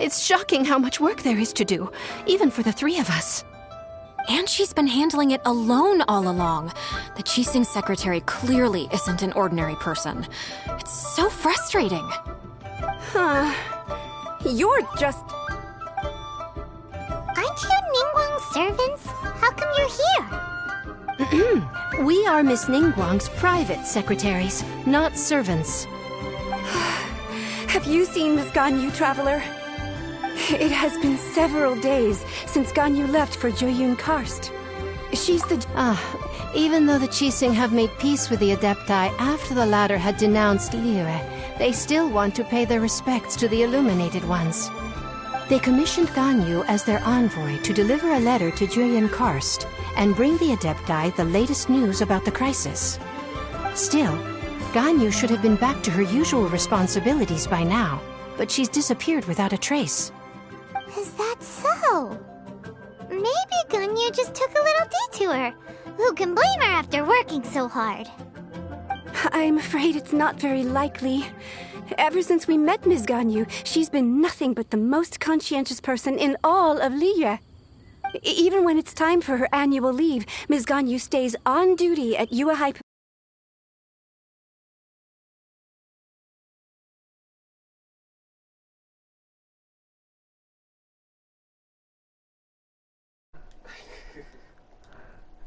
It's shocking how much work there is to do, even for the three of us. And she's been handling it alone all along. The Qixing secretary clearly isn't an ordinary person. It's so frustrating. You're just... Aren't you Ningguang's servants? How come you're here? We are Miss Ningguang's private secretaries, not servants. Have you seen Miss Ganyu, Traveler? It has been several days since Ganyu left for Jueyun Karst. She's the... Even though the Qixing have made peace with the Adepti after the latter had denounced Liyue, they still want to pay their respects to the Illuminated Ones. They commissioned Ganyu as their envoy to deliver a letter to Jueyun Karst and bring the Adepti the latest news about the crisis. Still, Ganyu should have been back to her usual responsibilities by now, but she's disappeared without a trace. Is that so? Maybe Ganyu just took a little detour. Who can blame her after working so hard? I'm afraid it's not very likely. Ever since we met Ms. Ganyu, she's been nothing but the most conscientious person in all of Liyue. Even when it's time for her annual leave, Ms. Ganyu stays on duty at Yuehai.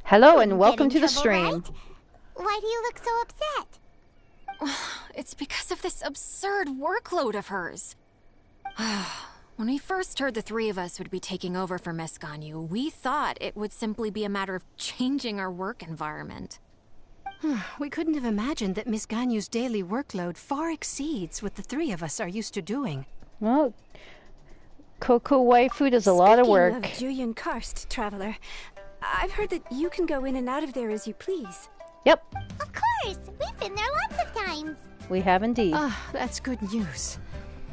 Hello and welcome to the Trouble, stream. right? Why do you look so upset? It's because of this absurd workload of hers. When we first heard the three of us would be taking over for Miss Ganyu, we thought it would simply be a matter of changing our work environment. We couldn't have imagined that Miss Ganyu's daily workload far exceeds what the three of us are used to doing. Well, Coco waifu does a lot of work. Speaking of Jueyun Karst, Traveler, I've heard that you can go in and out of there as you please. Yep, Of course! We've been there lots of times! we have indeed. That's good news.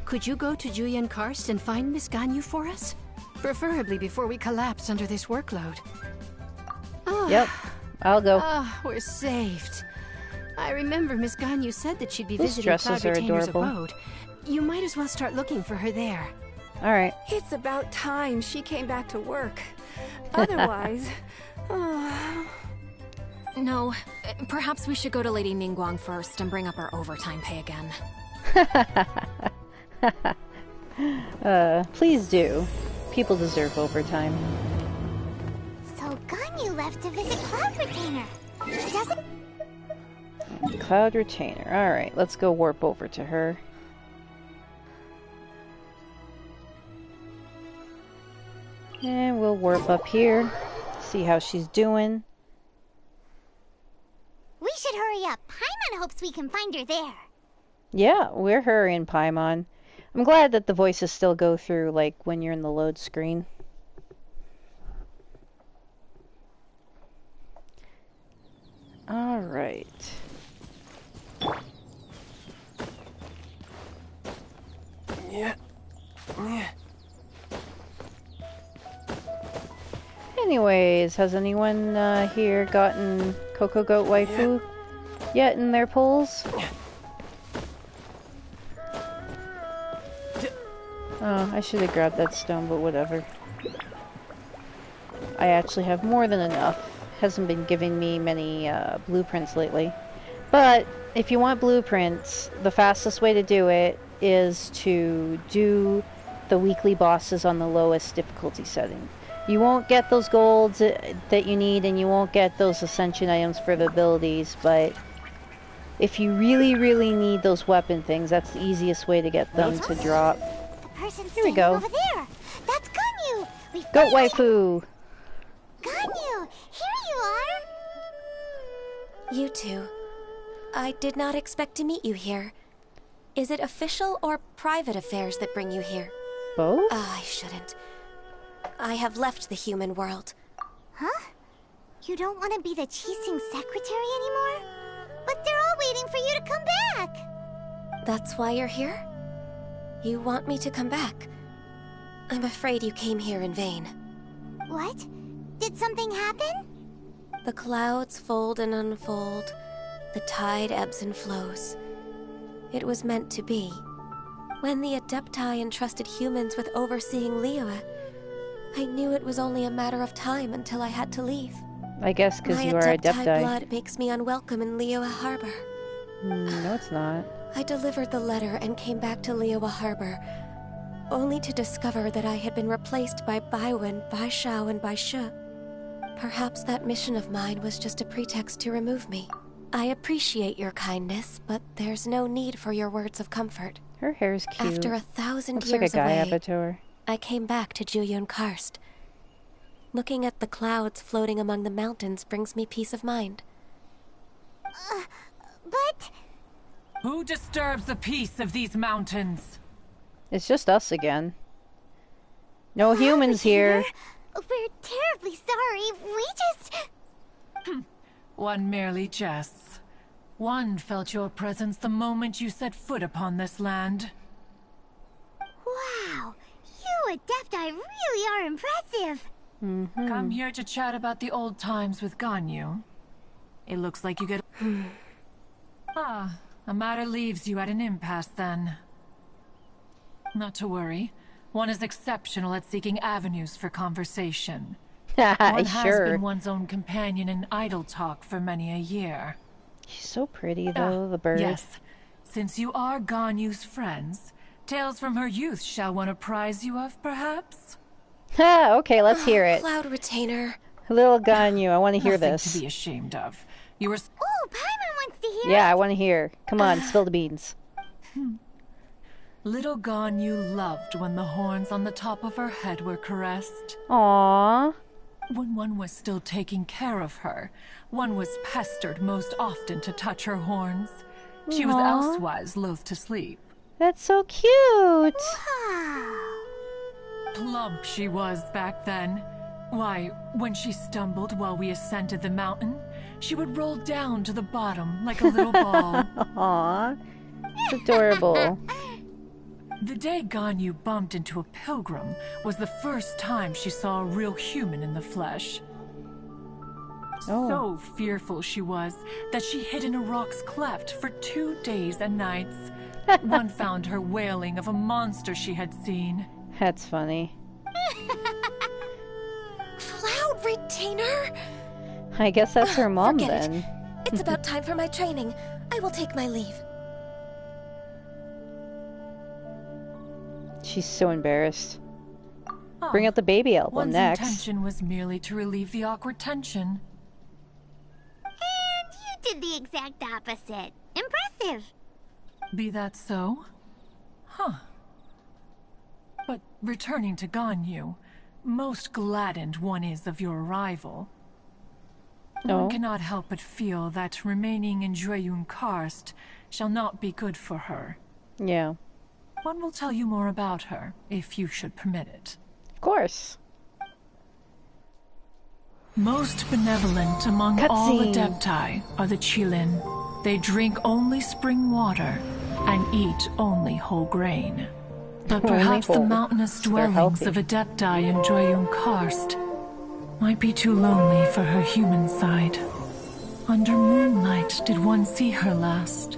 Could you go to Jueyun Karst and find Miss Ganyu for us? Preferably before we collapse under this workload. Yep, I'll go. We're saved. I remember Miss Ganyu said that she'd be Those visiting dresses Cloud are Retainer's adorable. abode. You might as well start looking for her there. Alright. It's about time she came back to work. Otherwise... No, perhaps we should go to Lady Ningguang first and bring up our overtime pay again. Please do. People deserve overtime. So Ganyu left to visit Cloud Retainer. Doesn't... Cloud Retainer. Alright, let's go warp over to her. And we'll warp up here. See how she's doing. We should hurry up. Paimon hopes we can find her there. Yeah, we're hurrying, Paimon. I'm glad that the voices still go through, like, when you're in the load screen. Alright. Anyways, has anyone here gotten Coco Goat Waifu yet in their polls? Oh, I should have grabbed that stone, but whatever. I actually have more than enough. Hasn't been giving me many blueprints lately. But if you want blueprints, the fastest way to do it is to do the weekly bosses on the lowest difficulty setting. You won't get those golds that you need, and you won't get those ascension items for the abilities, but if you really, really need those weapon things, that's the easiest way to get them to drop. The person's Here we standing go. over there. That's Ganyu. We Goat finally... Waifu! Ganyu, here you are. You two. I did not expect to meet you here. Is it official or private affairs that bring you here? Both? I shouldn't. I have left the human world. Huh? You don't want to be the Qixing secretary anymore? But they're all waiting for you to come back. That's why you're here? You want me to come back? I'm afraid you came here in vain. What? Did something happen? The clouds fold and unfold. The tide ebbs and flows. It was meant to be. When the Adepti entrusted humans with overseeing Liyue, I knew it was only a matter of time until I had to leave. I guess because you are My Adepti. Adepti blood makes me unwelcome in Liyue Harbor. No, it's not. I delivered the letter and came back to Liyue Harbor, only to discover that I had been replaced by Baiwen, Baishao, and Baishu. Perhaps that mission of mine was just a pretext to remove me. I appreciate your kindness, but there's no need for your words of comfort. Her hair's cute. After 1,000 Looks years like a guy away, avatar. I came back to Jueyun Karst. Looking at the clouds floating among the mountains brings me peace of mind. But... Who disturbs the peace of these mountains? It's just us again. No humans here. We're terribly sorry. We just... One merely jests. One felt your presence the moment you set foot upon this land. Wow. You Adepti really are impressive. Come here to chat about the old times with Ganyu. It looks like you get... a matter leaves you at an impasse then. Not to worry. One is exceptional at seeking avenues for conversation. One has been one's own companion in idle talk for many a year. She's so pretty, though, the bird. Yes. Since you are Ganyu's friends, tales from her youth shall one apprise you of, perhaps? Ha! Okay, let's hear it. Cloud Retainer. Little Ganyu, I want to hear Nothing this. to be ashamed of. You were... Oh, Paimon wants to hear Yeah, it. I want to hear. Come on, spill the beans. Little Ganyu loved when the horns on the top of her head were caressed. Aww. When one was still taking care of her, one was pestered most often to touch her horns. She was Aw. elsewise loath to sleep. That's so cute. Plump she was back then. Why, when she stumbled while we ascended the mountain, she would roll down to the bottom like a little ball. Aww. It's adorable. The day Ganyu bumped into a pilgrim was the first time she saw a real human in the flesh. Oh. So fearful she was that she hid in a rock's cleft for 2 days and nights. One found her wailing of a monster she had seen. That's funny. Cloud Retainer? I guess that's her mom Forget then. it. It's about time for my training. I will take my leave. She's so embarrassed. Ah, Bring out the baby album one's next. intention was merely to relieve the awkward tension. And you did the exact opposite. Impressive. Be that so? Huh. But returning to Ganyu, most gladdened one is of your arrival. Oh. One cannot help but feel that remaining in Jueyun Karst shall not be good for her. Yeah. One will tell you more about her, if you should permit it. Of course. Most benevolent among all Cutscene. Adepti are the Qilin. They drink only spring water and eat only whole grain. But Only perhaps the whole. mountainous They're dwellings healthy. of Adepti in Jueyun Karst might be too lonely for her human side. Under moonlight did one see her last.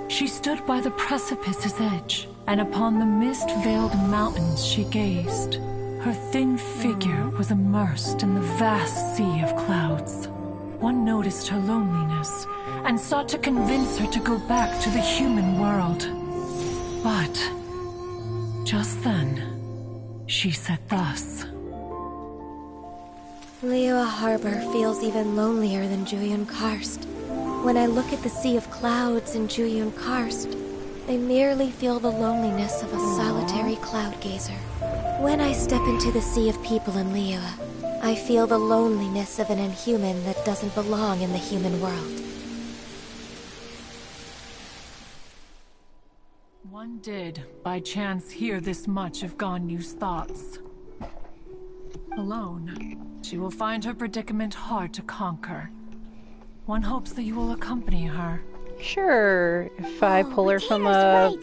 She stood by the precipice's edge, and upon the mist-veiled mountains she gazed. Her thin figure was immersed in the vast sea of clouds. One noticed her loneliness, and sought to convince her to go back to the human world. But just then, she said thus. Liyue Harbor feels even lonelier than Jueyun Karst. When I look at the sea of clouds in Jueyun Karst, I merely feel the loneliness of a solitary cloud gazer. When I step into the sea of people in Liyue, I feel the loneliness of an inhuman that doesn't belong in the human world. One did, by chance, hear this much of Ganyu's thoughts. Alone, she will find her predicament hard to conquer. One hopes that you will accompany her. Sure. If I pull her from a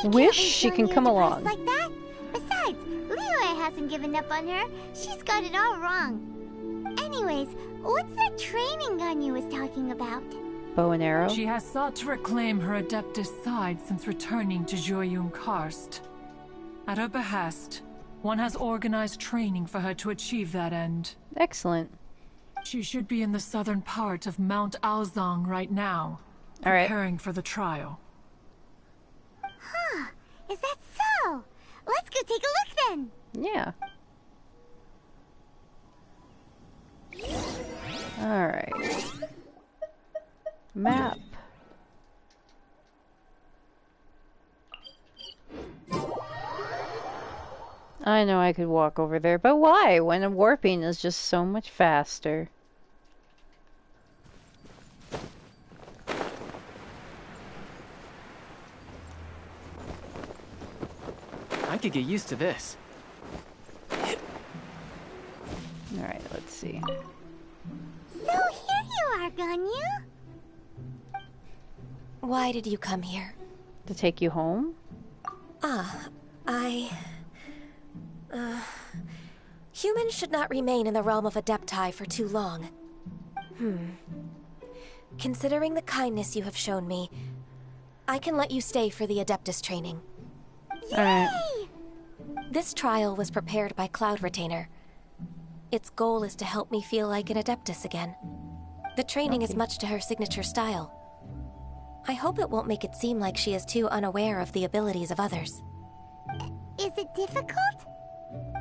wish, she can come along. Like that? Besides, Liyue hasn't given up on her. She's got it all wrong. Anyways, what's that training Ganyu was talking about? Bow and arrow? She has sought to reclaim her Adeptus side since returning to Joyun Karst. At her behest, one has organized training for her to achieve that end. Excellent. She should be in the southern part of Mount Aozang right now, All right. preparing for the trial. Huh, is that so? Let's go take a look then. Yeah. Alright. Map. I know I could walk over there, but why? When warping is just so much faster. I could get used to this. Alright, let's see. So here you are, Ganyu. Why did you come here? To take you home? Humans should not remain in the realm of Adepti for too long. Considering the kindness you have shown me, I can let you stay for the Adeptus training. Alright. This trial was prepared by Cloud Retainer. Its goal is to help me feel like an Adeptus again. The training is much to her signature style. I hope it won't make it seem like she is too unaware of the abilities of others. Is it difficult?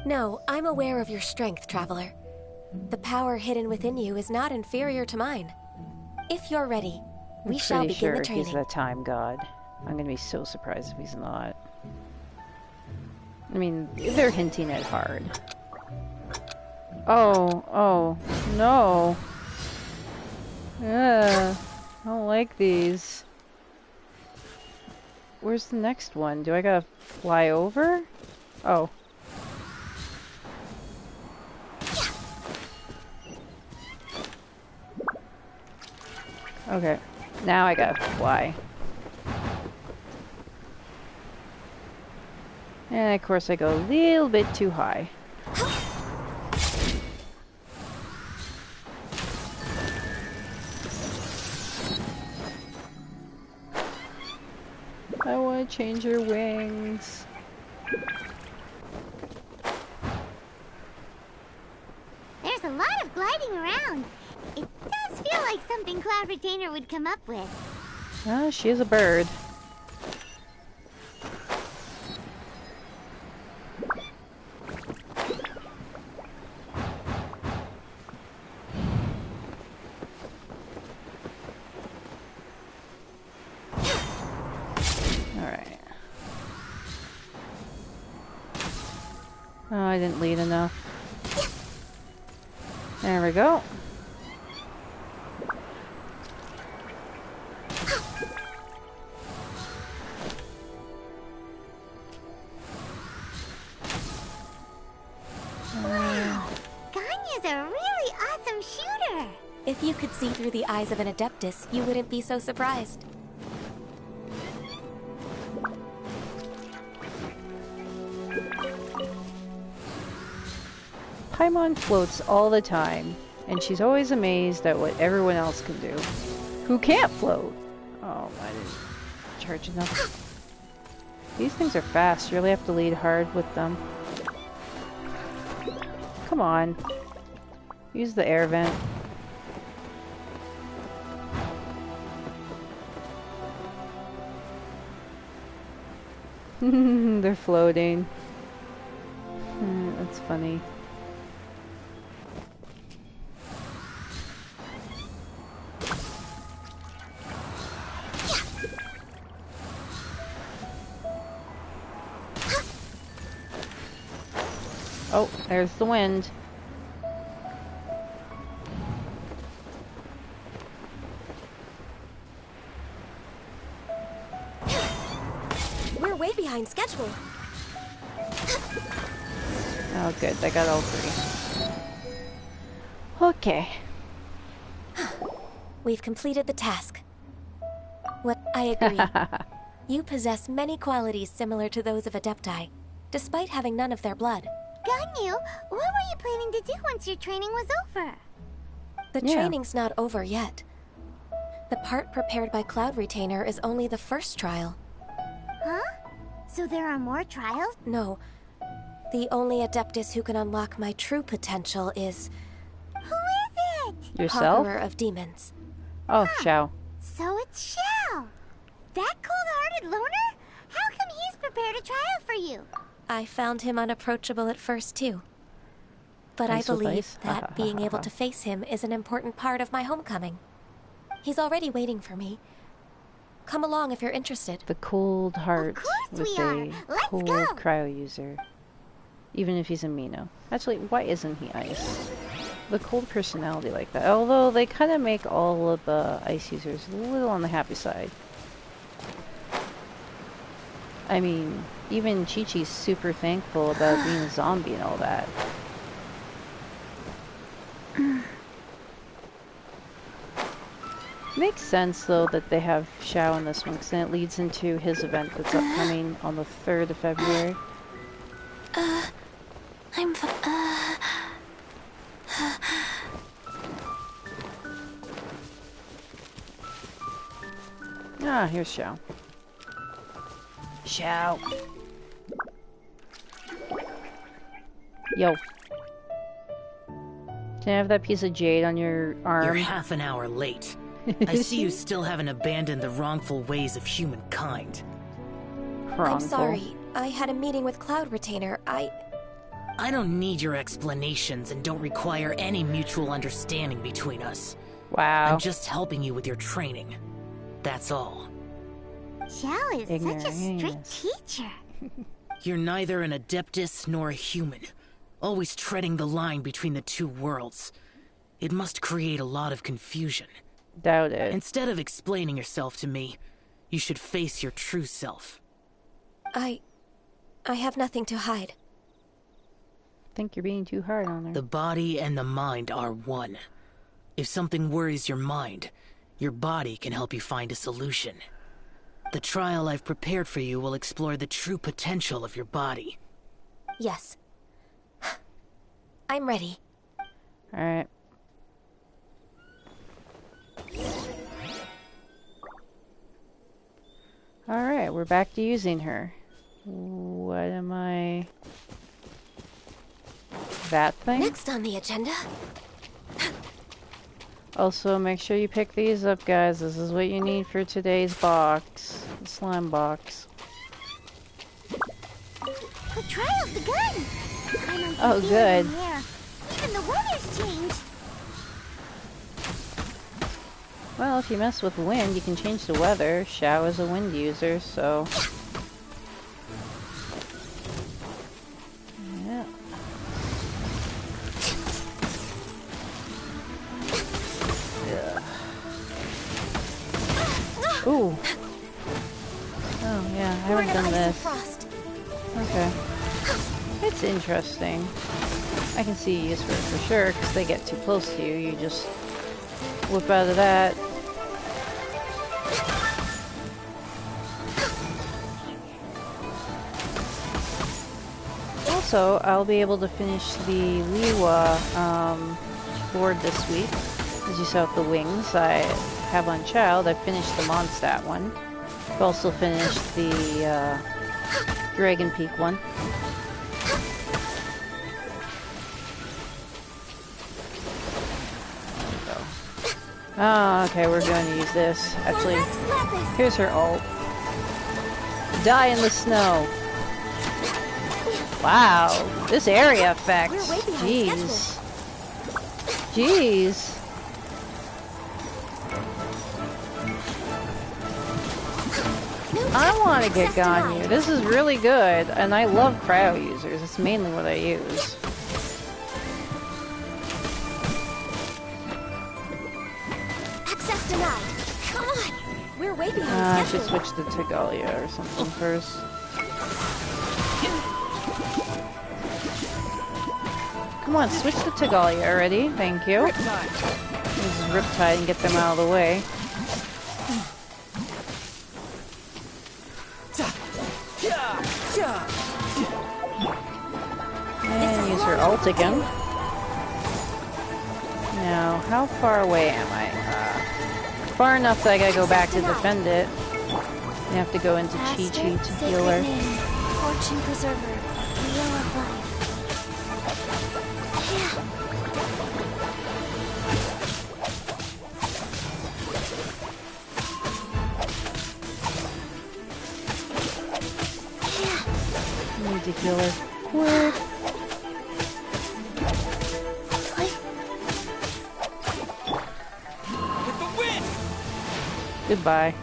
No, I'm aware of your strength, Traveler. The power hidden within you is not inferior to mine. If you're ready, we shall Pretty begin sure the training. he's the time god. I'm gonna be so surprised if he's not. I mean, they're hinting at hard. Oh, no. Yeah, I don't like these. Where's the next one? Do I gotta fly over? Oh. Okay, now I gotta fly. And of course I go a little bit too high. I want to change your wings. There's a lot of gliding around. It does feel like something Cloud Retainer would come up with. Ah, she is a bird. Alright. Oh, I didn't lead enough. There we go. Ganyu's a really awesome shooter. If you could see through the eyes of an Adeptus, you wouldn't be so surprised. Paimon floats all the time, and she's always amazed at what everyone else can do. Who can't float? Oh, I didn't charge enough. These things are fast. You really have to lead hard with them. Come on. Use the air vent. They're floating. That's funny. Oh, there's the wind. We're way behind schedule. Oh, good. I got all three. Okay. We've completed the task. What I agree. You possess many qualities similar to those of Adepti, despite having none of their blood. Ganyu, what were you planning to do once your training was over? The Yeah. training's not over yet. The part prepared by Cloud Retainer is only the first trial. Huh? So there are more trials? No. The only Adeptus who can unlock my true potential is... Who is it? Yourself? Conqueror of Demons. Oh, Xiao. So it's Xiao. That cold-hearted loner? How come he's prepared a trial for you? I found him unapproachable at first, too. But I Ice with believe ice? that being able to face him is an important part of my homecoming. He's already waiting for me. Come along if you're interested. The cold heart with we are. a Let's cold go. cryo user. Even if he's a Mino. Actually, why isn't he ice? The cold personality like that. Although they kind of make all of the ice users a little on the happy side. I mean, even Chi-Chi's super thankful about being a zombie and all that. Makes sense though that they have Xiao in this one, because then it leads into his event that's upcoming on the 3rd of February. Ah, here's Xiao. Xiao. Yo. Can I have that piece of jade on your arm? You're half an hour late. I see you still haven't abandoned the wrongful ways of humankind. Wrongful. I'm sorry. I had a meeting with Cloud Retainer. I don't need your explanations and don't require any mutual understanding between us. Wow. I'm just helping you with your training. That's all. Xiao is such a strict Ignoramus. teacher. You're neither an Adeptus nor a human, always treading the line between the two worlds. It must create a lot of confusion. Doubt it. Instead of explaining yourself to me, you should face your true self. I have nothing to hide. Think you're being too hard on her. The body and the mind are one. If something worries your mind, your body can help you find a solution. The trial I've prepared for you will explore the true potential of your body. Yes. I'm ready. Alright. Alright, we're back to using her. What am I... That thing? Next on the agenda. Also, make sure you pick these up, guys. This is what you need for today's box. The slime box. The trial's begun. Oh, good. Even the weather's changed. Well, if you mess with wind, you can change the weather. Xiao is a wind user, so... Yeah. Ooh. Oh, yeah, I haven't done this. Okay. It's interesting. I can see use for it for sure, because they get too close to you. You just whip out of that. Also, I'll be able to finish the Liwa board this week. As you saw with the wings, I have on Child. I finished the Mondstadt one. I've also finished the Dragon Peak one. Oh, okay, we're going to use this. Actually, here's her ult. Die in the snow. Wow, this area effect. Jeez. Jeez. I want to get Ganyu. This is really good, and I love cryo users. It's mainly what I use. Access denied. Come on. We're way behind I schedule. should switch to Tagalia or something first. Come on, switch to Tagalia already. Thank you. This is Riptide and get them out of the way. And use her ult again. Now, how far away am I? far enough that I gotta go back to defend it. I have to go into Chi-Chi to heal her. Fortune preserver, wheel of life. I need to heal her quick. With the wind! Goodbye.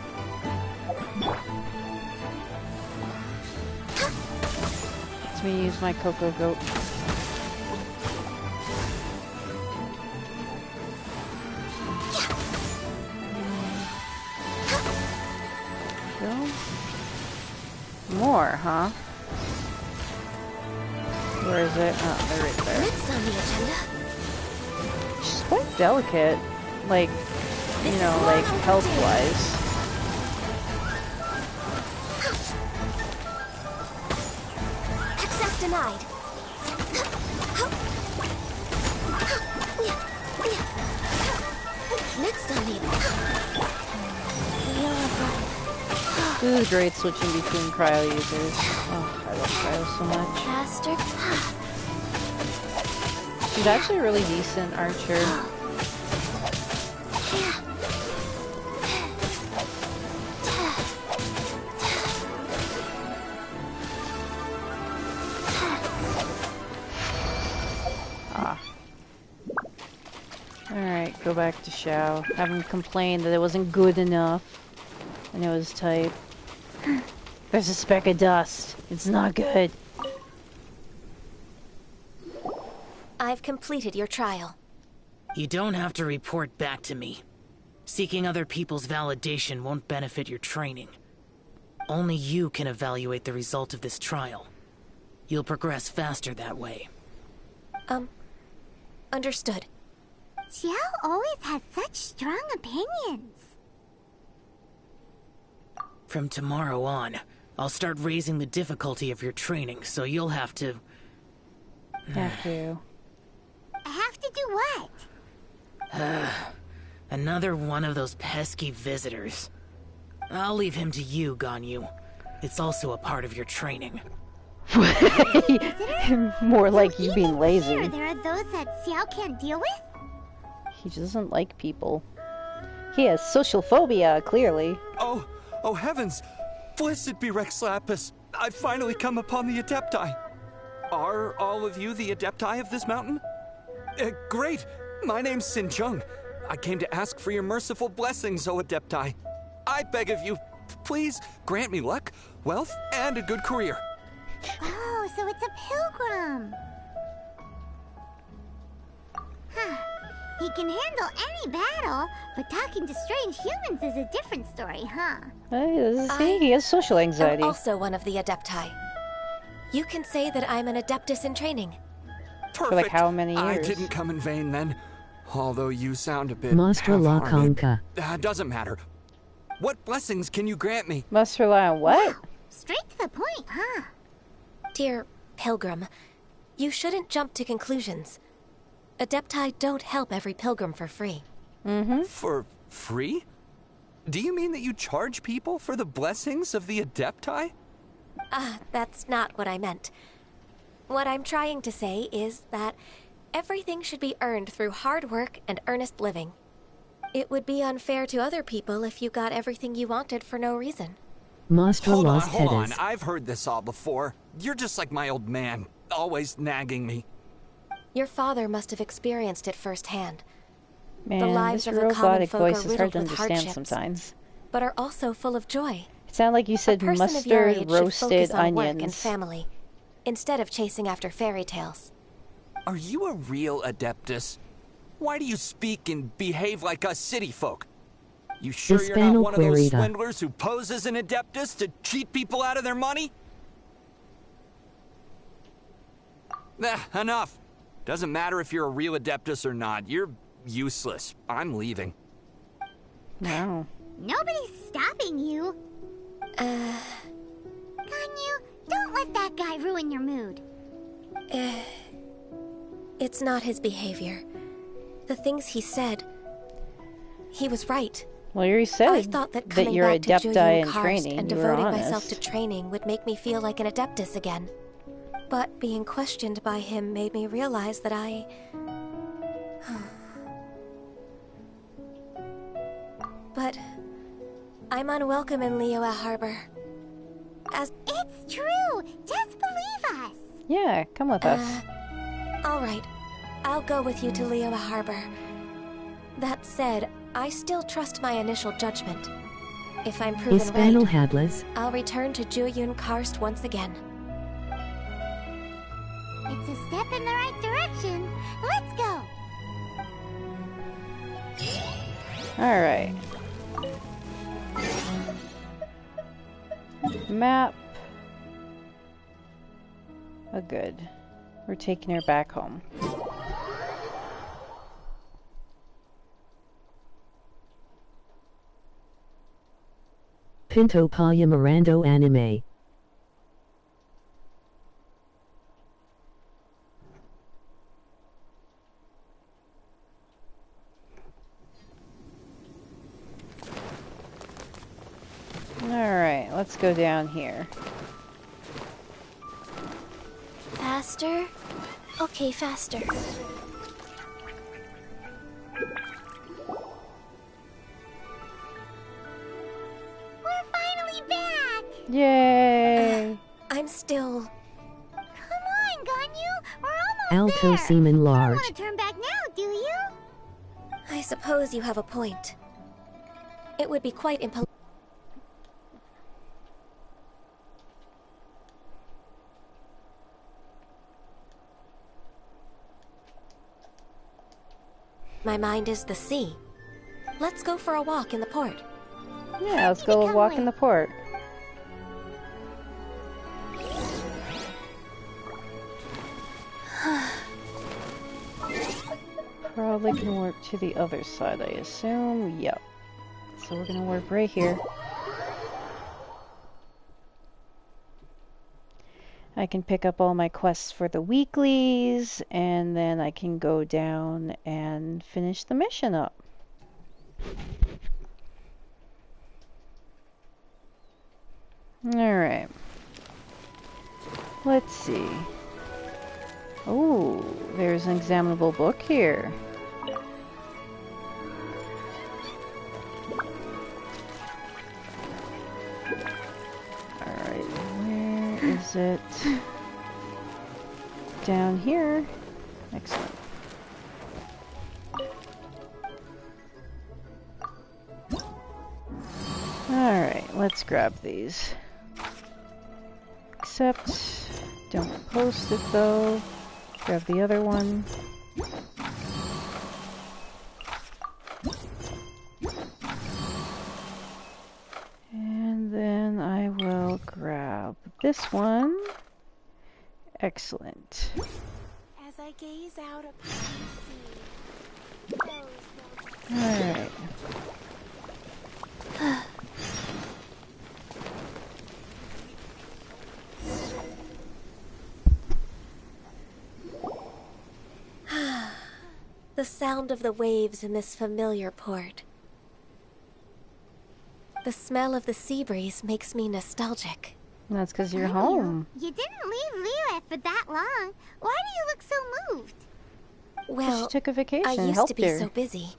Let me use my Coco goat. Go. More, huh? Where is it? Oh, they're right there. Next on the agenda. She's quite delicate. Like, you know, like health-wise. Access denied. Next on the wheel of life. This is great switching between cryo users. Oh, I love cryo so much. Caster. She's actually a really decent archer. Alright, go back to Xiao. Have him complain that it wasn't good enough. And it was tight. There's a speck of dust. It's not good. I've completed your trial. You don't have to report back to me. Seeking other people's validation won't benefit your training. Only you can evaluate the result of this trial. You'll progress faster that way. Understood. Xiao always has such strong opinions. From tomorrow on, I'll start raising the difficulty of your training, so you'll have to... Have to. Have to do what? Another one of those pesky visitors. I'll leave him to you, Ganyu. It's also a part of your training. More like you being lazy. Here, there are those that Xiao can't deal with? He doesn't like people. He has social phobia, clearly. Oh heavens! Blessed be Rex Lapis! I've finally come upon the Adepti! Are all of you the Adepti of this mountain? Great! My name's Sin Chung. I came to ask for your merciful blessings, O Adepti. I beg of you, please grant me luck, wealth, and a good career. Oh, so it's a pilgrim. Huh. He can handle any battle, but talking to strange humans is a different story, huh? See, he has social anxiety. I'm also one of the Adepti. You can say that I'm an Adeptus in training. Perfect. For like how many years? I didn't come in vain then. Although you sound a bit Master La half-hearted. Conca. Doesn't matter. What blessings can you grant me? Must rely on what? Wow. Straight to the point, huh? Dear Pilgrim, you shouldn't jump to conclusions. Adepti don't help every pilgrim for free. For free? Do you mean that you charge people for the blessings of the Adepti? That's not what I meant. What I'm trying to say is that everything should be earned through hard work and earnest living. It would be unfair to other people if you got everything you wanted for no reason. Master Hold Los on. Hedes. I've heard this all before. You're just like my old man, always nagging me. Your father must have experienced it firsthand. Man, The lives this of the common robotic folk voice are is hard to riddled with understand hardships. sometimes. But are also full of joy. It sounded like you said A person of your mustard age should roasted focus on work and onions. family, instead of chasing after fairy tales. Are you a real Adeptus? Why do you speak and behave like us city folk? You sure you're not one of those Hispano-Querida. swindlers who pose as an Adeptus to cheat people out of their money? Enough. Doesn't matter if you're a real Adeptus or not. You're useless. I'm leaving. Wow. Nobody's stopping you. Ganyu, don't let that guy ruin your mood. It's not his behavior. The things he said, he was right. Well, you already said I thought that coming you're back to Adepti Julian in Karst training. and You were devoting honest. myself to training would make me feel like an Adeptus again. But being questioned by him made me realize that I... But I'm unwelcome in Liyue Harbor. It's true! Just believe us! Yeah, come with us. Alright. I'll go with you to Liyue Harbor. That said, I still trust my initial judgment. If I'm proven right, I'll return to Julian Karst once again. It's a step in the right direction. Let's go! Alright. Map. Oh, good. We're taking her back home. Pinto Palya anime. Alright, let's go down here. Faster? Okay, faster. We're finally back! Yay! I'm still... Come on, Ganyu! We're almost Alto there! Seaman You don't Large. want to turn back now, do you? I suppose you have a point. It would be quite impolite. My mind is the sea. Let's go for a walk in the port. Yeah, let's go walk in the port. Probably can warp to the other side, I assume. Yep. So we're gonna warp right here. I can pick up all my quests for the weeklies, and then I can go down and finish the mission up. Alright. Let's see. Oh, there's an examinable book here. Alright, where is it? Down here. Excellent. Alright, let's grab these. Except, don't post it though. Grab the other one. And then I will grab this one. Excellent. As I gaze out upon the sea. Alright. The sound of the waves in this familiar port. The smell of the sea breeze makes me nostalgic. That's because you're Ganyu, home. You didn't leave Liyue for that long. Why do you look so moved? Well, She took a vacation. I used helped to be her. so busy.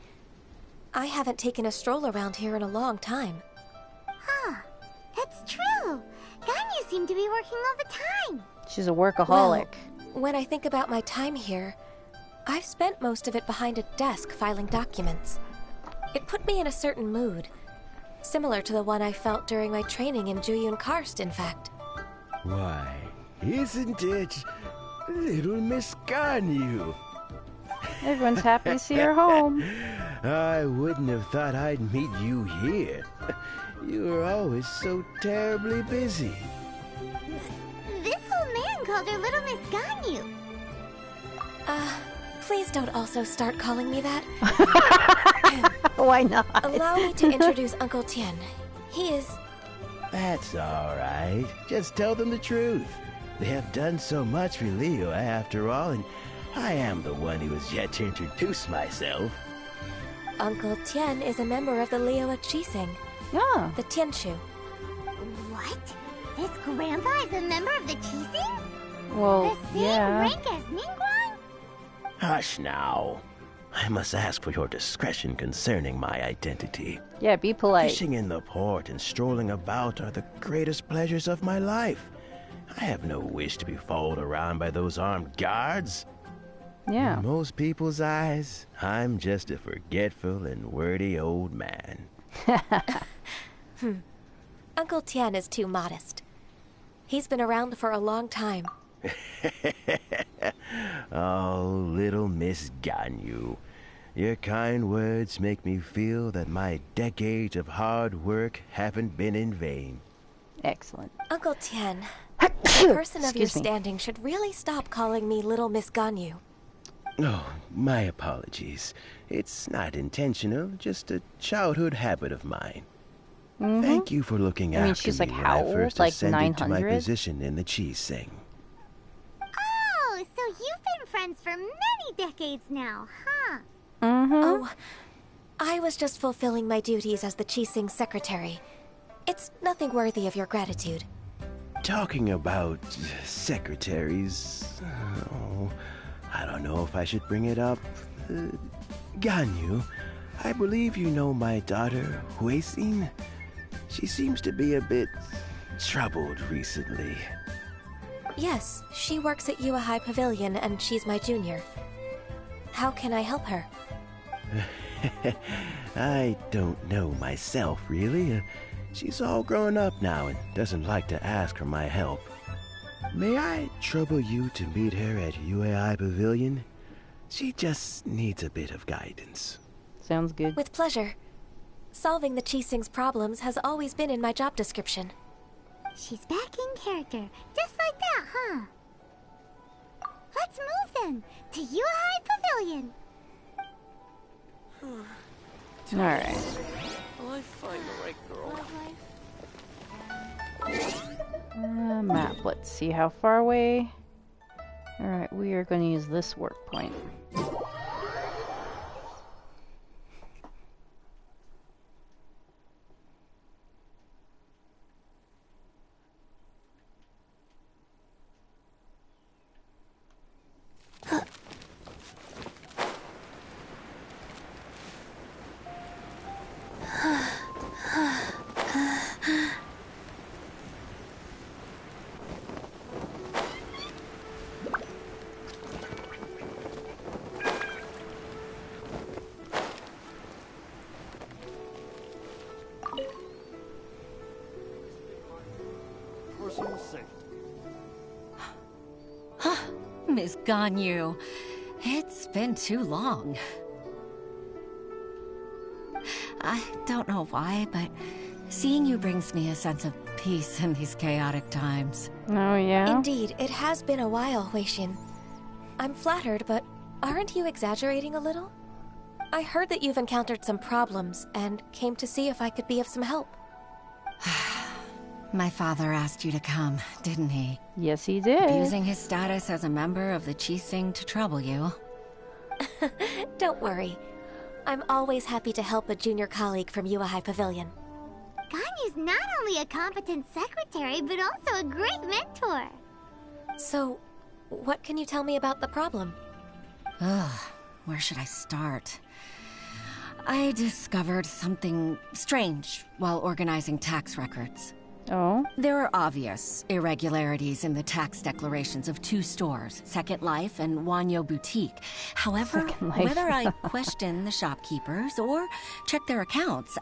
I haven't taken a stroll around here in a long time. Huh. That's true. Ganyu seemed to be working all the time. She's a workaholic. Well, when I think about my time here, I've spent most of it behind a desk filing documents. It put me in a certain mood, similar to the one I felt during my training in Julian Karst, in fact. Why, isn't it little Miss Ganyu? Everyone's happy to see her home. I wouldn't have thought I'd meet you here. You were always so terribly busy. This old man called her Little Miss Ganyu. Please don't also start calling me that. Why not? Allow me to introduce Uncle Tien. He is... That's all right. Just tell them the truth. They have done so much for Liyue after all, and I am the one who has yet to introduce myself. Uncle Tian is a member of the Liyue Qixing, Yeah. the Tianshu. What? His grandpa is a member of the Qixing? Well, The same yeah. rank as Ningguang? Hush now. I must ask for your discretion concerning my identity. Yeah, be polite. Fishing in the port and strolling about are the greatest pleasures of my life. I have no wish to be followed around by those armed guards. Yeah. In most people's eyes, I'm just a forgetful and wordy old man. Uncle Tian is too modest. He's been around for a long time. Oh, little Miss Ganyu. Your kind words make me feel that my decades of hard work haven't been in vain. Excellent. Uncle Tian, a person of your Excuse me. standing should really stop calling me Little Miss Ganyu. Oh, my apologies. It's not intentional, just a childhood habit of mine. Thank you for looking I mean, after she's me like when how I old? first Like ascended to my 900? position in the Qixing. Oh, so you've been friends for many decades now, huh? Oh, I was just fulfilling my duties as the Qixing secretary. It's nothing worthy of your gratitude. Talking about secretaries, oh, I don't know if I should bring it up. Ganyu, I believe you know my daughter, Huixin. She seems to be a bit troubled recently. Yes, she works at Yua High Pavilion and she's my junior. How can I help her? I don't know myself, really. She's all grown up now and doesn't like to ask for my help. May I trouble you to meet her at UAI Pavilion? She just needs a bit of guidance. Sounds good. With pleasure. Solving the Qixing's problems has always been in my job description. She's back in character, just like that, huh? Let's move then, to Yuhai Pavilion. Alright. Will I find the right girl? Map. Let's see how far away. Alright, we are going to use this work point. Personal safety. Miss Ganyu, it's been too long. I don't know why, but seeing you brings me a sense of peace in these chaotic times. Oh, yeah? Indeed, it has been a while, Huixin. I'm flattered, but aren't you exaggerating a little? I heard that you've encountered some problems and came to see if I could be of some help. My father asked you to come, didn't he? Yes, he did. Using his status as a member of the Qixing to trouble you. Don't worry. I'm always happy to help a junior colleague from Yua High Pavilion. Ganyu's not only a competent secretary, but also a great mentor. So, what can you tell me about the problem? Ugh, where should I start? I discovered something strange while organizing tax records. Oh? There are obvious irregularities in the tax declarations of two stores, Second Life and Wanyo Boutique. However, Second Life. whether I question the shopkeepers or check their accounts,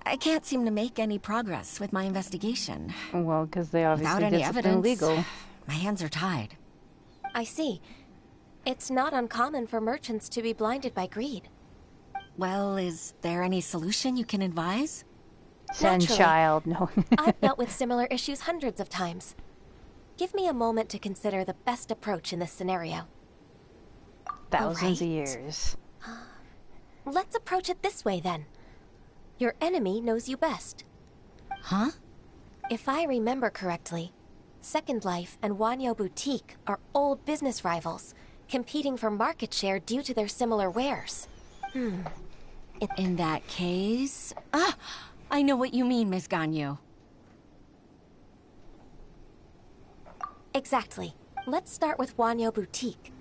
I can't seem to make any progress with my investigation. Well, because they obviously Without any did something evidence, illegal. my hands are tied. I see. It's not uncommon for merchants to be blinded by greed. Well, is there any solution you can advise? Send Naturally. child, no. I've dealt with similar issues hundreds of times. Give me a moment to consider the best approach in this scenario. Thousands of Alright. years. Let's approach it this way, then. Your enemy knows you best. Huh? If I remember correctly, Second Life and Wanyo Boutique are old business rivals, competing for market share due to their similar wares. In that case... Ah! I know what you mean, Miss Ganyu. Exactly. Let's start with Wanyo Boutique.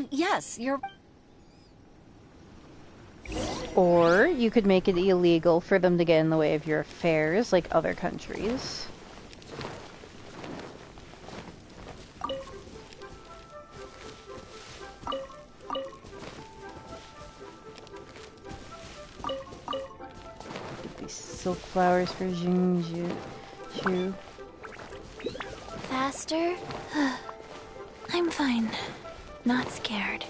Yes, you're... Or you could make it illegal for them to get in the way of your affairs, like other countries. Get these silk flowers for Jinju. Faster? I'm fine. Not scared.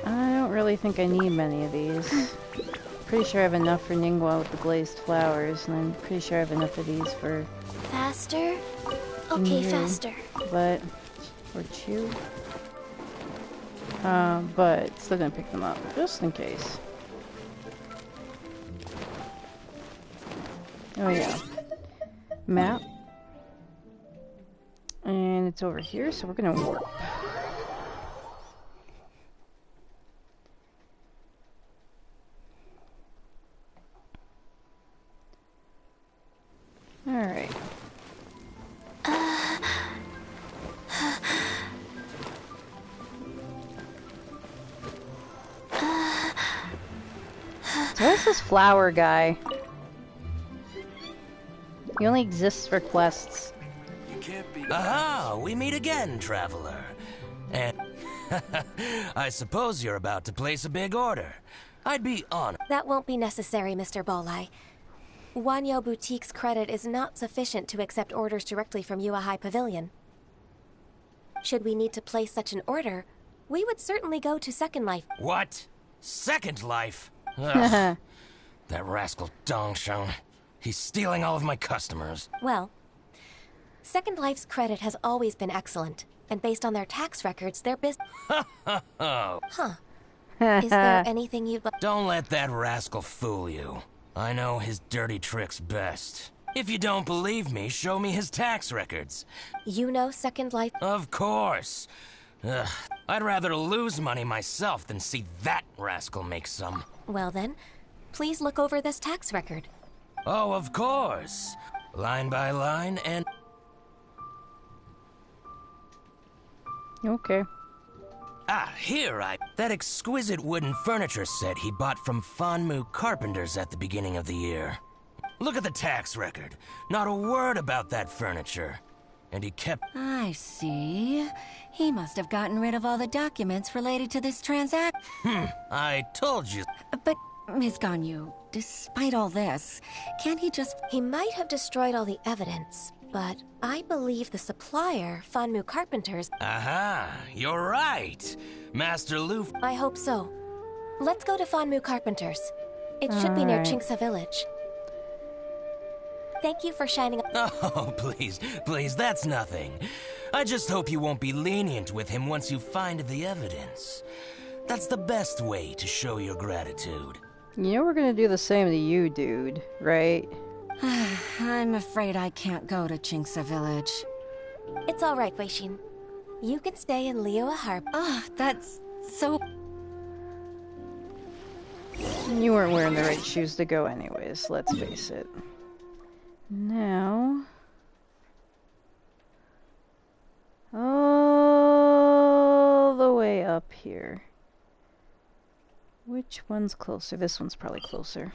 I don't really think I need many of these. Pretty sure I have enough for Ningguang with the glazed flowers, and I'm pretty sure I have enough of these for... Faster? Okay, Jinju. faster. But... or Chew. But still gonna pick them up, just in case. Oh yeah. Map. And it's over here, so we're gonna warp. Alright. So what's this flower guy? He only exists for quests. Aha! We meet again, traveler. And I suppose you're about to place a big order. I'd be honored. That won't be necessary, Mr. Bolai. Wanyo Boutique's credit is not sufficient to accept orders directly from Yua High Pavilion. Should we need to place such an order, we would certainly go to Second Life. What? Second Life? Ugh. That rascal Dongsheng. He's stealing all of my customers. Well, Second Life's credit has always been excellent, and based on their tax records, their business... Oh. Huh. Is there anything you'd like... Don't let that rascal fool you. I know his dirty tricks best. If you don't believe me, show me his tax records. You know Second Life? Of course. Ugh. I'd rather lose money myself than see that rascal make some. Well then, please look over this tax record. Oh, of course. Line by line and... Okay. Ah, here That exquisite wooden furniture set he bought from Fanmu Carpenters at the beginning of the year. Look at the tax record. Not a word about that furniture. And he kept... I see. He must have gotten rid of all the documents related to this transaction. I told you. But, Ms. Ganyu, despite all this, can't he just... He might have destroyed all the evidence, but I believe the supplier, Fanmu Carpenters... Aha, you're right. Master Lu... I hope so. Let's go to Fanmu Carpenters. It should be near Alright. Chingsa Village. Thank you for shining... Oh, please, that's nothing. I just hope you won't be lenient with him once you find the evidence. That's the best way to show your gratitude. You know we're gonna do the same to you, dude, right? I'm afraid I can't go to Chingsa Village. It's all right, Weishin. You can stay in Liyue Harp. Oh, that's so... You weren't wearing the right shoes to go anyways, let's face it. Now... all the way up here. Which one's closer? This one's probably closer.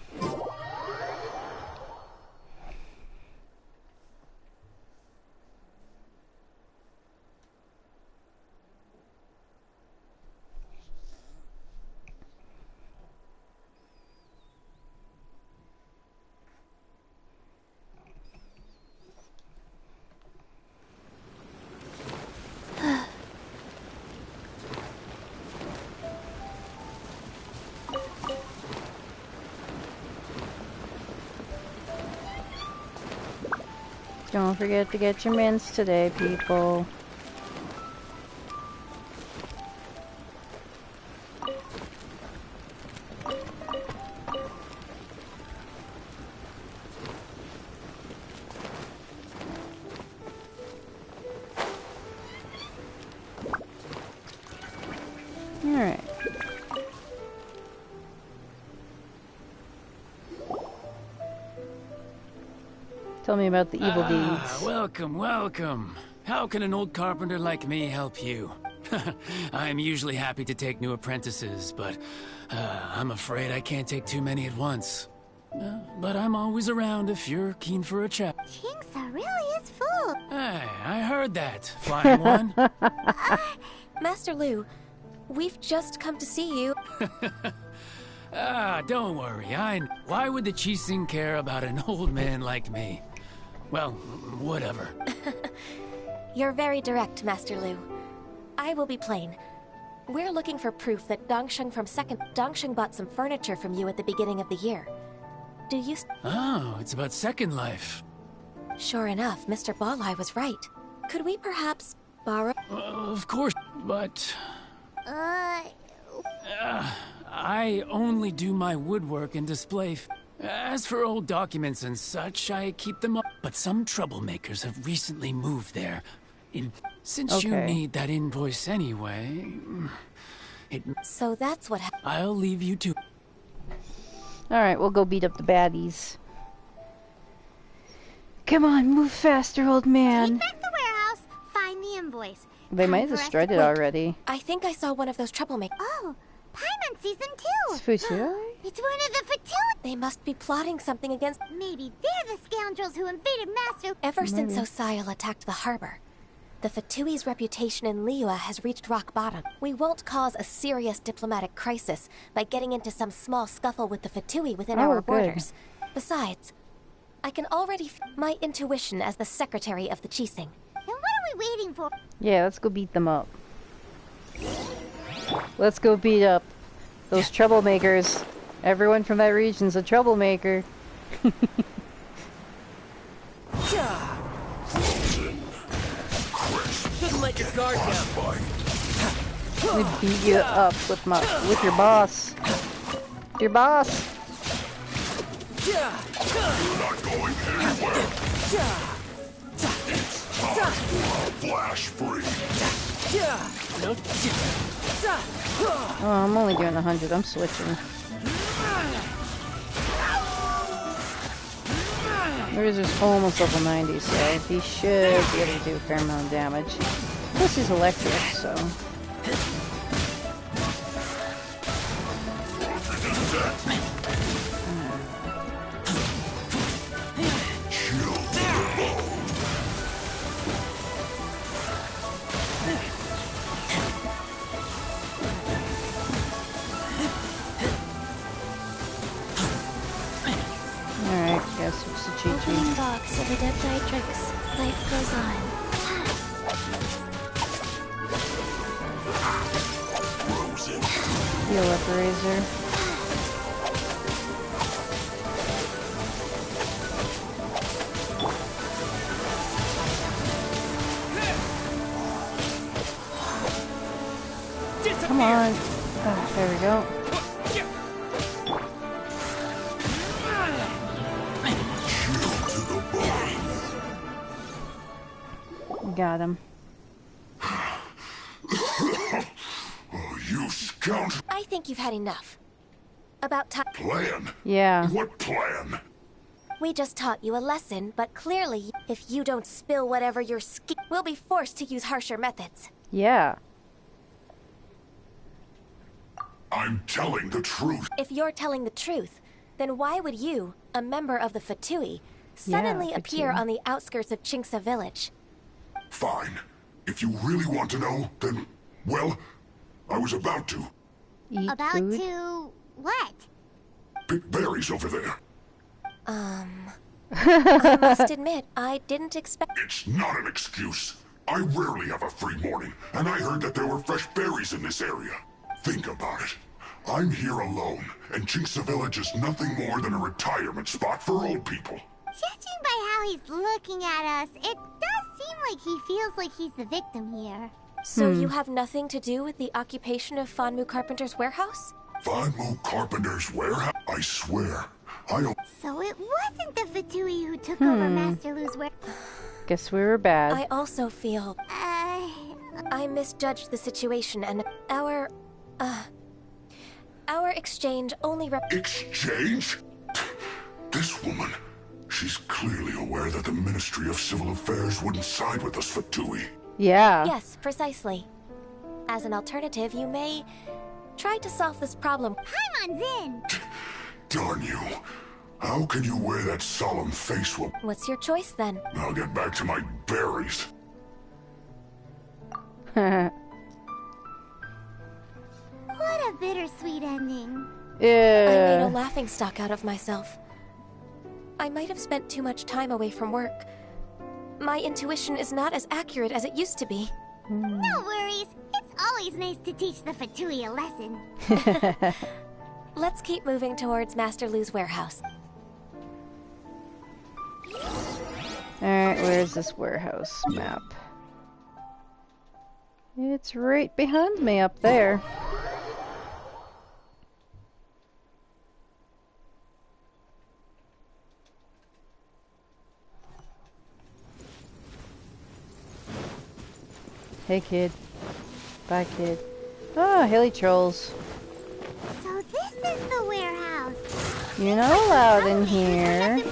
Don't forget to get your mints today, people. Tell me about the evil deeds. Welcome, welcome. How can an old carpenter like me help you? I'm usually happy to take new apprentices, but I'm afraid I can't take too many at once. But I'm always around if you're keen for a chat. Jinxa really is full. Hey, I heard that. Flying one? Master Lu, we've just come to see you. Don't worry. Why would the Qixing care about an old man like me? Well, whatever. You're very direct, Master Lu. I will be plain. We're looking for proof that Dongsheng bought some furniture from you at the beginning of the year. Do you... Oh, it's about Second Life. Sure enough, Mr. Balai was right. Could we perhaps borrow... Of course, but... I only do my woodwork and display. As for old documents and such, I keep them up. But some troublemakers have recently moved there. Since you need that invoice anyway... So that's what I'll leave you to... Alright, we'll go beat up the baddies. Come on, move faster, old man. Take back the warehouse, find the invoice. They might have destroyed it already. I think I saw one of those troublemakers. Oh, Paimon Season 2! Future? It's one of the Fatui! They must be plotting something against... Maybe they're the scoundrels who invaded Master... Ever since Osial attacked the harbor, the Fatui's reputation in Liyue has reached rock bottom. We won't cause a serious diplomatic crisis by getting into some small scuffle with the Fatui within our borders. Besides, I can already my intuition as the secretary of the Qixing. Then what are we waiting for? Yeah, let's go beat them up. Let's go beat up those troublemakers. Everyone from that region's a troublemaker. Couldn't let your guard down. We beat you up with your boss. Your boss. You're not going anywhere. It's time for a flash freeze. Oh, I'm only doing 100. I'm switching. Razor's almost level 90, so he should be able to do a fair amount of damage. Plus he's electric, so... Alright, guess it's the cheat Opening box of Adepti tricks. Life goes on. Heal up, Razor. Come on. Oh, there we go. Got him. You scoundrel! I think you've had enough. About time. Plan? Yeah. What plan? We just taught you a lesson, but clearly, if you don't spill whatever you're we'll be forced to use harsher methods. Yeah. I'm telling the truth. If you're telling the truth, then why would you, a member of the Fatui, suddenly appear on the outskirts of Jinxa village? Fine. If you really want to know, then, well, I was about to. Eat about food? to... what? Pick berries over there. I must admit, I didn't expect... It's not an excuse. I rarely have a free morning, and I heard that there were fresh berries in this area. Think about it. I'm here alone, and Jinxa Village is nothing more than a retirement spot for old people. Judging by how he's looking at us, it does seem like he feels like he's the victim here. So you have nothing to do with the occupation of Fanmu Carpenter's warehouse? Fanmu Carpenter's warehouse? I swear, I don't... So it wasn't the Fatui who took over Master Lu's warehouse. Guess we were bad. I also feel... I misjudged the situation and our exchange only Exchange? This woman, She's clearly aware that the Ministry of Civil Affairs wouldn't side with us, Fatui. Yeah. Yes, precisely. As an alternative, you may try to solve this problem. Paimon's in! Darn you. How can you wear that solemn face while... What's your choice, then? I'll get back to my berries. What a bittersweet ending. I made a laughingstock out of myself. I might have spent too much time away from work. My intuition is not as accurate as it used to be. No worries. It's always nice to teach the Fatui a lesson. Let's keep moving towards Master Lu's warehouse. Alright, where's this warehouse map? It's right behind me up there. Hey kid. Bye kid. Ah, hilly trolls. So this is the warehouse. You're not allowed in here.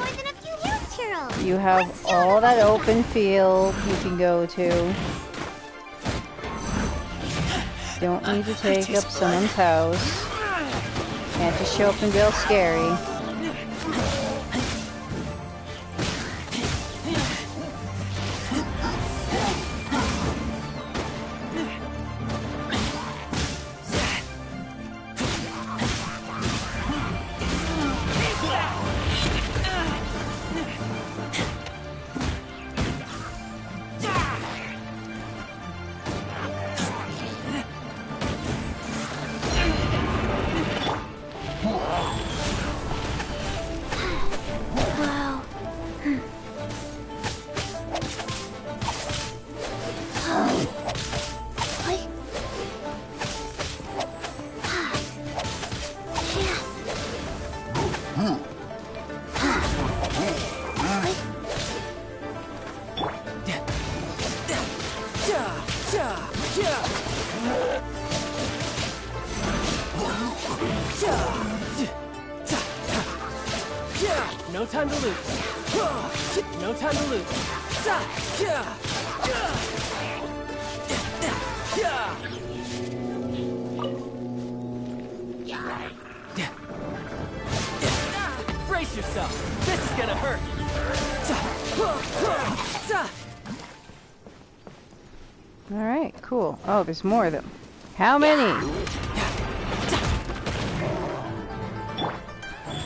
You have all that open field you can go to. Don't need to take up someone's house. Can't just show up and be all scary. No time to lose. No time to lose. Brace yourself. This is gonna hurt. Alright, cool. Oh, there's more of them. How many?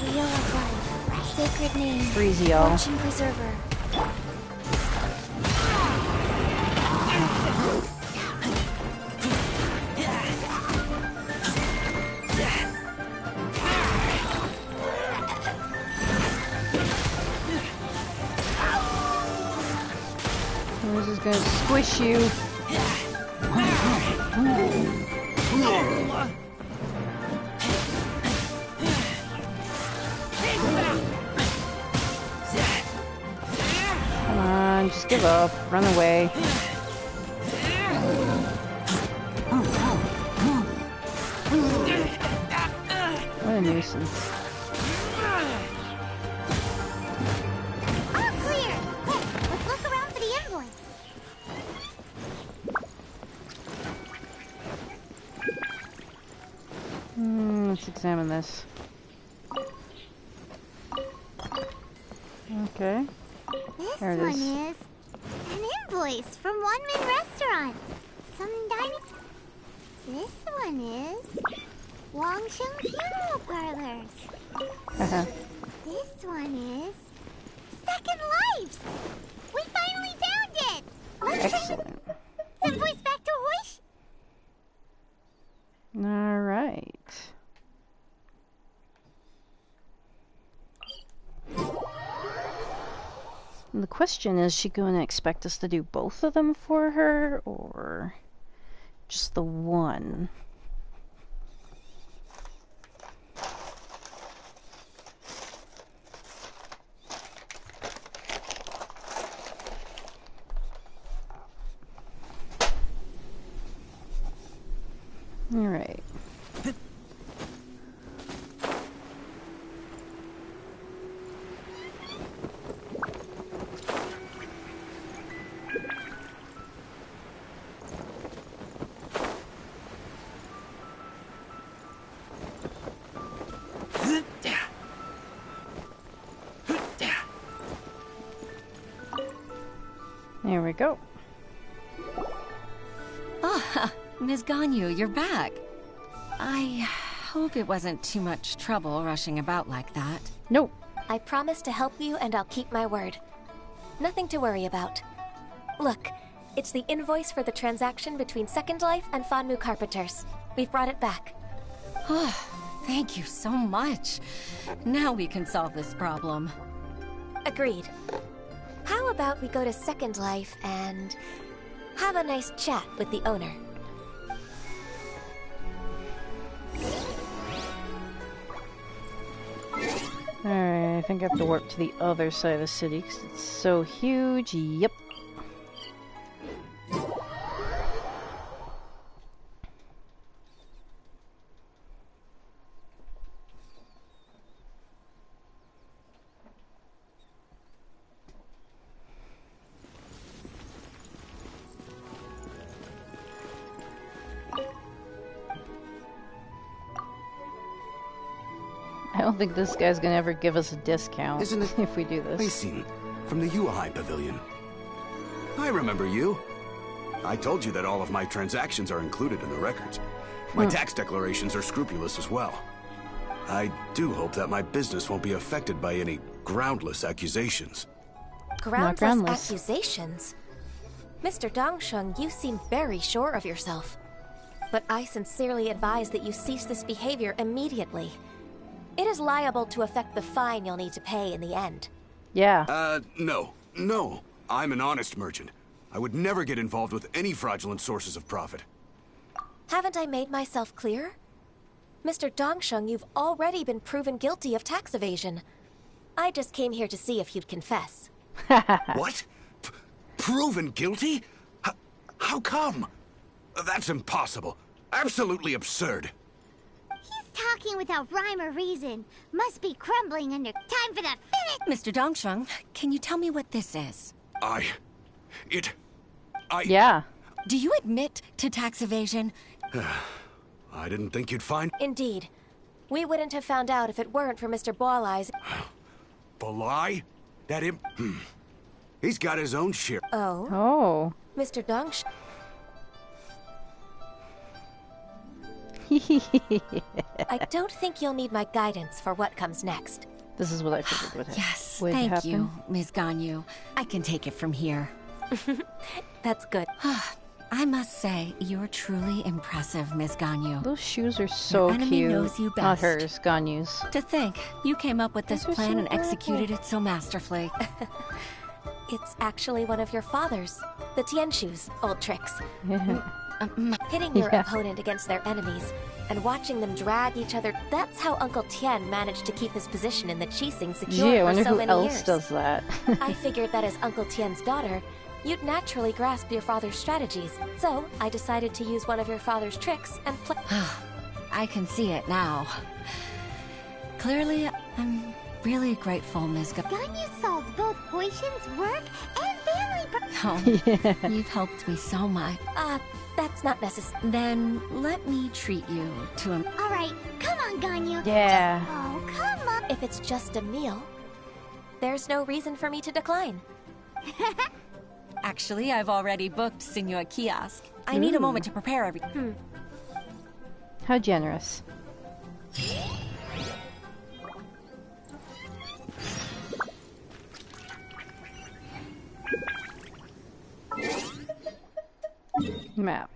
Wheel of Life, sacred name, Freeze y'all. Fortune Preserver. This is gonna squish you. Come on, just give up. Run away. What a nuisance. All clear! Hey, let's look around for the invoice. Let's examine this. Okay. This There it one is. is an invoice from One Min Restaurant. Some dining. This one is Wangsheng Funeral Parlors. This one is Second Lives. We finally found it. Let's Excellent. send the voice back to Hoish. All right. And the question is she going to expect us to do both of them for her, or just the one? All right. There we go. Ah, Ms. Ganyu, you're back. I hope it wasn't too much trouble rushing about like that. Nope. I promise to help you, and I'll keep my word. Nothing to worry about. Look, it's the invoice for the transaction between Second Life and Fanmu Carpenters. We've brought it back. Oh, thank you so much. Now we can solve this problem. Agreed. How about we go to Second Life and have a nice chat with the owner? Alright, I think I have to warp to the other side of the city because it's so huge. Yep. I don't think this guy's gonna ever give us a discount. Isn't it if we do this? Racing from the Yuhai Pavilion. I remember you. I told you that all of my transactions are included in the records. My tax declarations are scrupulous as well. I do hope that my business won't be affected by any groundless accusations. Groundless accusations? Mr. Dongsheng, you seem very sure of yourself. But I sincerely advise that you cease this behavior immediately. It is liable to affect the fine you'll need to pay in the end. Yeah. No. No. I'm an honest merchant. I would never get involved with any fraudulent sources of profit. Haven't I made myself clear? Mr. Dongsheng, you've already been proven guilty of tax evasion. I just came here to see if you'd confess. What? Proven guilty? How come? That's impossible. Absolutely absurd. Talking without rhyme or reason. Must be crumbling under. Time for the finish! Mr. Dongsheng, can you tell me what this is? Yeah. Do you admit to tax evasion? I didn't think you'd find... Indeed. We wouldn't have found out if it weren't for Mr. Bolai's... Bolai? That imp... He's got his own share. Oh? Oh. Mr. Dongsheng... I don't think you'll need my guidance for what comes next. This is what I figured would happen. Yes, thank you, Ms. Ganyu. I can take it from here. That's good. I must say, you're truly impressive, Ms. Ganyu. Those shoes are so Your enemy cute. knows you best. Not hers, Ganyu's. To think, you came up with this Those are plan so and executed it so masterfully. It's actually one of your father's. The Tianshu's old tricks. Hitting your opponent against their enemies and watching them drag each other. That's how Uncle Tian managed to keep his position in the Qixing secure Gee, I for wonder so who many else years. does that. I figured that as Uncle Tian's daughter, you'd naturally grasp your father's strategies. So I decided to use one of your father's tricks and play. I can see it now. Clearly, I'm really grateful, Ms. Ganyu solved both Huishin's work and family Oh, you've helped me so much. That's not necessary. Then let me treat you to a... All right, come on, Ganyu. Yeah. Oh, come on. If it's just a meal, there's no reason for me to decline. Actually, I've already booked Senor Kiosk. I need a moment to prepare everything. How generous. Map.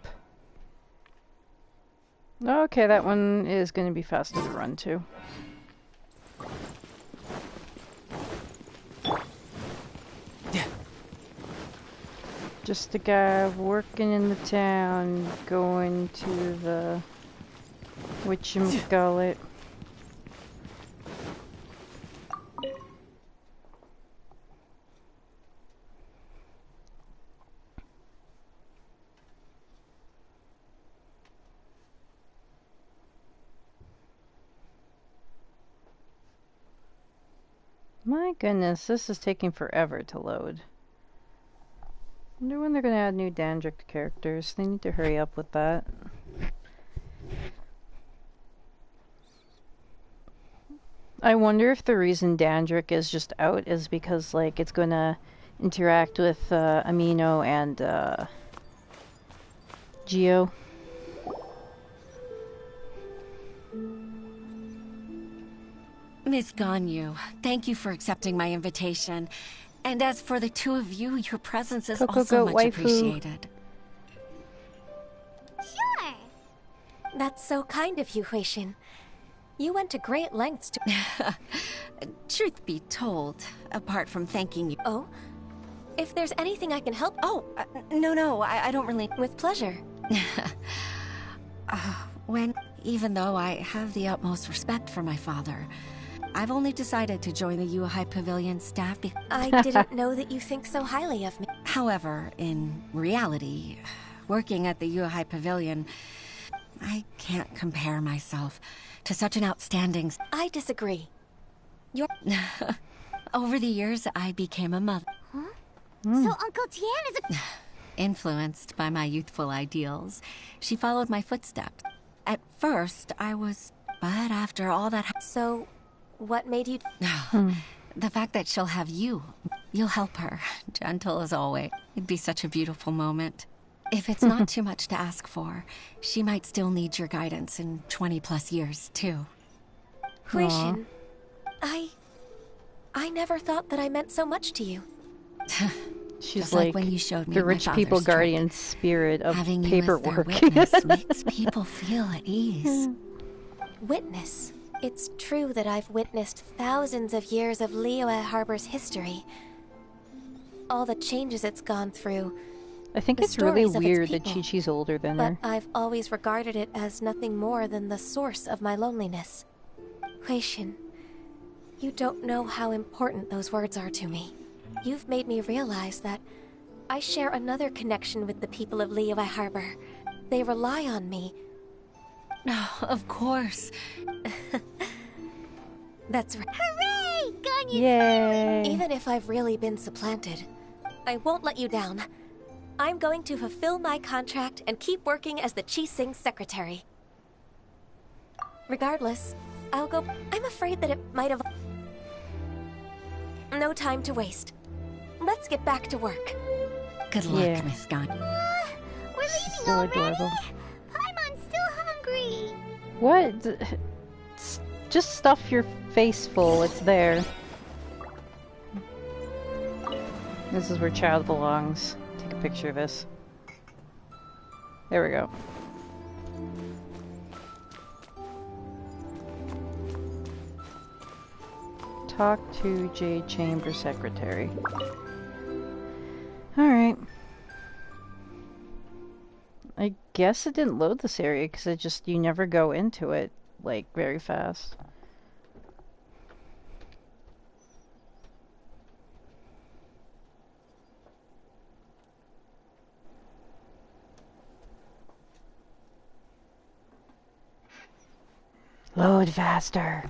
Okay, that one is going to be faster to run to. Just a guy working in the town, going to the whatchamacallit. My goodness, this is taking forever to load. I wonder when they're going to add new Dandrick characters. They need to hurry up with that. I wonder if the reason Dandrick is just out is because, like, it's going to interact with Amino and Geo. Miss Ganyu, thank you for accepting my invitation. And as for the two of you, your presence is Coco also goat much waifu. appreciated. Sure. That's so kind of you, Huixin. You went to great lengths to... Truth be told, apart from thanking you... Oh? If there's anything I can help... Oh, no, I don't really... With pleasure. Even though I have the utmost respect for my father, I've only decided to join the Yuhai Pavilion staff I didn't know that you think so highly of me. However, in reality, working at the Yuhai Pavilion, I can't compare myself to such an outstanding... I disagree. Over the years, I became a mother. Huh? So Uncle Tian is a... Influenced by my youthful ideals, she followed my footsteps. At first, I was... But after all that... So, what made you... The fact that she'll have you. You'll help her, gentle as always. It'd be such a beautiful moment. If it's not too much to ask for, she might still need your guidance in 20+ years, too. Huixin, I never thought that I meant so much to you. She's Just like when you showed me the my rich people father's trick. guardian spirit of Having paperwork. you as their witness makes people feel at ease. Witness. It's true that I've witnessed thousands of years of Liyue Harbor's history. All the changes it's gone through. I think the it's really stories of its weird that people. Chi-Chi's older than But her. I've always regarded it as nothing more than the source of my loneliness. Huixin, you don't know how important those words are to me. You've made me realize that I share another connection with the people of Liyue Harbor. They rely on me. No, of course. That's right. Hooray! Ganyu's Yay! Even if I've really been supplanted, I won't let you down. I'm going to fulfill my contract and keep working as the Qixing secretary. Regardless, I'll go... I'm afraid that it might have... No time to waste. Let's get back to work. Good luck, Yeah. Miss Gon. We're leaving So already? adorable. Paimon's still hungry. What? Just stuff your face full, it's there. This is where child belongs. Take a picture of this. There we go. Talk to Jade Chamber Secretary. Alright. I guess it didn't load this area because it just, you never go into it, like, very fast. Load faster.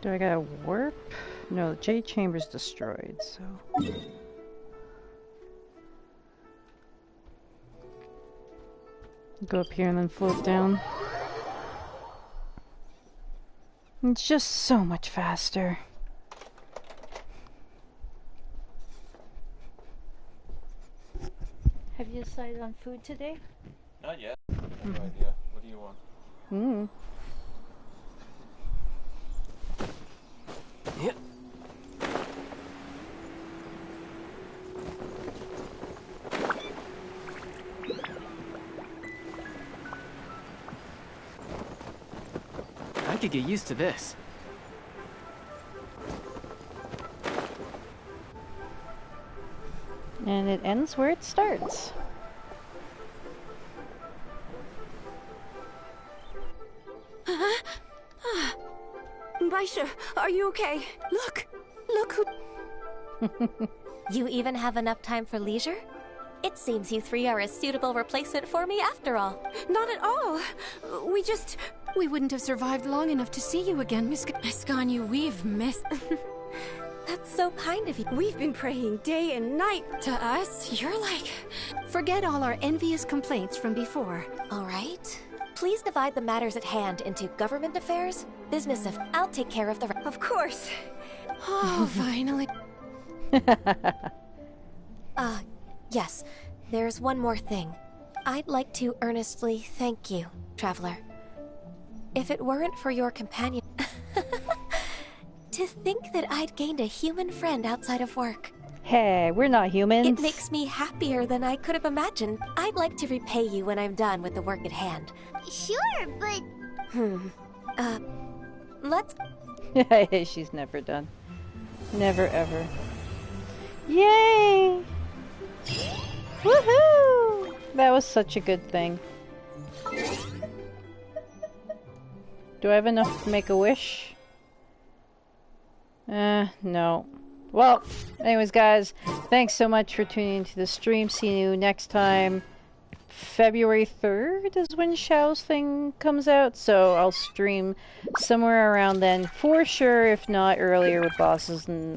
Do I gotta warp? No, the Jade Chamber's destroyed, so... Go up here and then float down. It's just so much faster. Have you decided on food today? Not yet. No idea. What do you want? Yeah. I could get used to this. And it ends where it starts. Baisha, are you okay? Look who... You even have enough time for leisure? It seems you three are a suitable replacement for me after all. Not at all. We wouldn't have survived long enough to see you again, Miss Ganyu, we've missed... That's so kind of you. We've been praying day and night. To us, you're like... Forget all our envious complaints from before. All right. Please divide the matters at hand into government affairs, business of... I'll take care of the... Of course. Oh, finally. Yes. There's one more thing. I'd like to earnestly thank you, Traveler. If it weren't for your companion... To think that I'd gained a human friend outside of work. Hey, we're not humans. It makes me happier than I could have imagined. I'd like to repay you when I'm done with the work at hand. Sure, but... Let's... She's never done. Never ever. Yay! Woohoo! That was such a good thing. Do I have enough to make a wish? No. Well, anyways, guys, thanks so much for tuning into the stream. See you next time. February 3rd is when Xiao's thing comes out, so I'll stream somewhere around then for sure, if not earlier with bosses and